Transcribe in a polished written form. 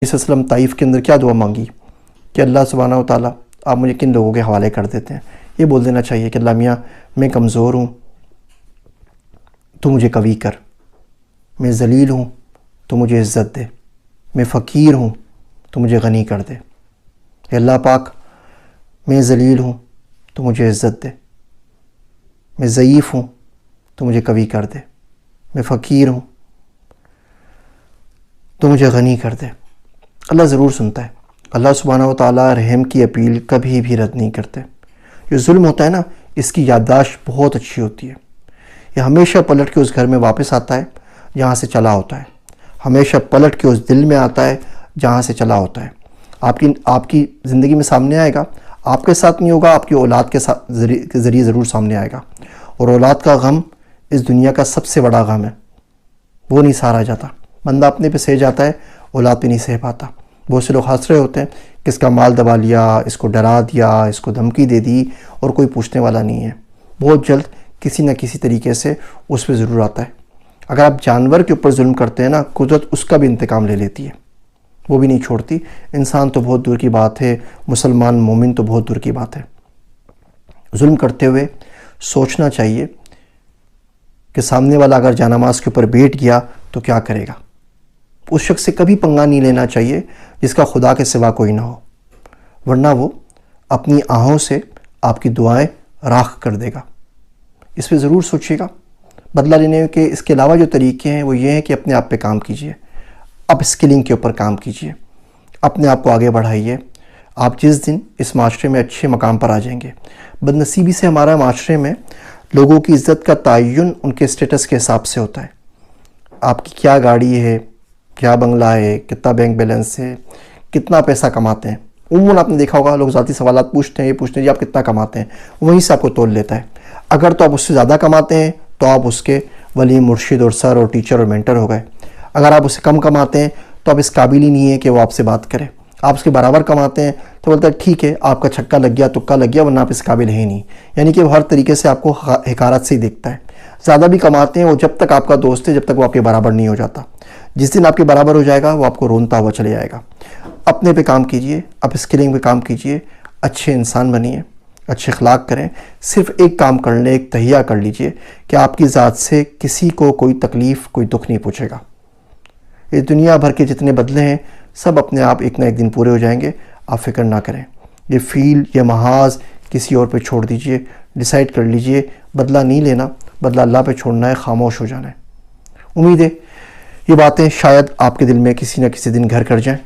وسلم طائف کے اندر کیا دعا مانگی کہ اللہ سبحانہ و تعالیٰ آپ مجھے کن لوگوں کے حوالے کر دیتے ہیں؟ یہ بول دینا چاہیے کہ اللہ میاں میں کمزور ہوں تو مجھے قوی کر، میں ذلیل ہوں تو مجھے عزت دے، میں فقیر ہوں تو مجھے غنی کر دے۔ اے اللہ پاک میں ذلیل ہوں تو مجھے عزت دے، میں ضعیف ہوں تو مجھے قوی کر دے، میں فقیر ہوں تو مجھے غنی کر دے۔ اللہ ضرور سنتا ہے۔ اللہ سبحانہ و تعالیٰ رحم کی اپیل کبھی بھی رد نہیں کرتے۔ جو ظلم ہوتا ہے نا، اس کی یادداشت بہت اچھی ہوتی ہے۔ یہ ہمیشہ پلٹ کے اس گھر میں واپس آتا ہے جہاں سے چلا ہوتا ہے، ہمیشہ پلٹ کے اس دل میں آتا ہے جہاں سے چلا ہوتا ہے۔ آپ کی زندگی میں سامنے آئے گا، آپ کے ساتھ نہیں ہوگا، آپ کی اولاد کے ذریعے ضرور سامنے آئے گا۔ اور اولاد کا غم اس دنیا کا سب سے بڑا غم ہے، وہ نہیں سہارا جاتا۔ بندہ اپنے پہ سہ جاتا ہے، اولاد پہ نہیں سہ پاتا۔ بہت سے لوگ ہنس رہے ہوتے ہیں کہ اس کا مال دبا لیا، اس کو ڈرا دیا، اس کو دھمکی دے دی، اور کوئی پوچھنے والا نہیں ہے۔ بہت جلد کسی نہ کسی طریقے سے اس پہ ضرور آتا ہے۔ اگر آپ جانور کے اوپر ظلم کرتے ہیں نا، قدرت اس کا بھی انتقام لے لیتی ہے، وہ بھی نہیں چھوڑتی۔ انسان تو بہت دور کی بات ہے، مسلمان مومن تو بہت دور کی بات ہے۔ ظلم کرتے ہوئے سوچنا چاہیے کہ سامنے والا اگر جانماز کے اوپر بیٹھ گیا تو کیا کرے گا۔ اس شخص سے کبھی پنگا نہیں لینا چاہیے جس کا خدا کے سوا کوئی نہ ہو، ورنہ وہ اپنی آہوں سے آپ کی دعائیں راکھ کر دے گا۔ اس پہ ضرور سوچیے گا۔ بدلہ لینے کے اس کے علاوہ جو طریقے ہیں وہ یہ ہیں کہ اپنے آپ پہ کام کیجیے، اپ اسکلنگ کے اوپر کام کیجیے، اپنے آپ کو آگے بڑھائیے۔ آپ جس دن اس معاشرے میں اچھے مقام پر آ جائیں گے۔ بدنصیبی سے ہمارا معاشرے میں لوگوں کی عزت کا تعین ان کے اسٹیٹس کے حساب سے ہوتا ہے۔ آپ کی کیا گاڑی ہے، کیا بنگلہ ہے، کتنا بینک بیلنس ہے، کتنا پیسہ کماتے ہیں۔ عموماً آپ نے دیکھا ہوگا لوگ ذاتی سوالات پوچھتے ہیں، یہ پوچھتے ہیں جی آپ کتنا کماتے ہیں، وہیں سے آپ کو تول لیتا ہے۔ اگر تو آپ اس سے زیادہ کماتے ہیں تو آپ اس کے ولی مرشد اور سر اور ٹیچر اور مینٹر ہو گئے۔ اگر آپ اس سے کم کماتے ہیں تو آپ اس قابل ہی نہیں ہیں کہ وہ آپ سے بات کرے۔ آپ اس کے برابر کماتے ہیں تو بولتا ہے ٹھیک ہے آپ کا چھکا لگ گیا، تکا لگ گیا، ورنہ آپ اس قابل ہے نہیں۔ یعنی کہ وہ ہر طریقے سے آپ کو حقارت سے ہی دیکھتا ہے۔ زیادہ بھی کماتے ہیں وہ جب تک آپ کا دوست ہے، جب تک وہ آپ کے برابر نہیں ہو جاتا۔ جس دن آپ کے برابر ہو جائے گا وہ آپ کو رونتا ہوا چلے جائے گا۔ اپنے پہ کام کیجئے، اپ اسکلنگ پہ کام کیجئے، اچھے انسان بنیے، اچھے اخلاق کریں۔ صرف ایک کام کر لیں، ایک تہیہ کر لیجئے کہ آپ کی ذات سے کسی کو کوئی تکلیف، کوئی دکھ نہیں پہنچے گا۔ یہ دنیا بھر کے جتنے بدلے ہیں سب اپنے آپ ایک نہ ایک دن پورے ہو جائیں گے، آپ فکر نہ کریں۔ یہ فیل، یہ محاذ کسی اور پہ چھوڑ دیجئے، ڈیسائیڈ کر لیجئے بدلہ نہیں لینا، بدلہ اللہ پہ چھوڑنا ہے، خاموش ہو جانا ہے۔ امید ہے یہ باتیں شاید آپ کے دل میں کسی نہ کسی دن گھر کر جائیں۔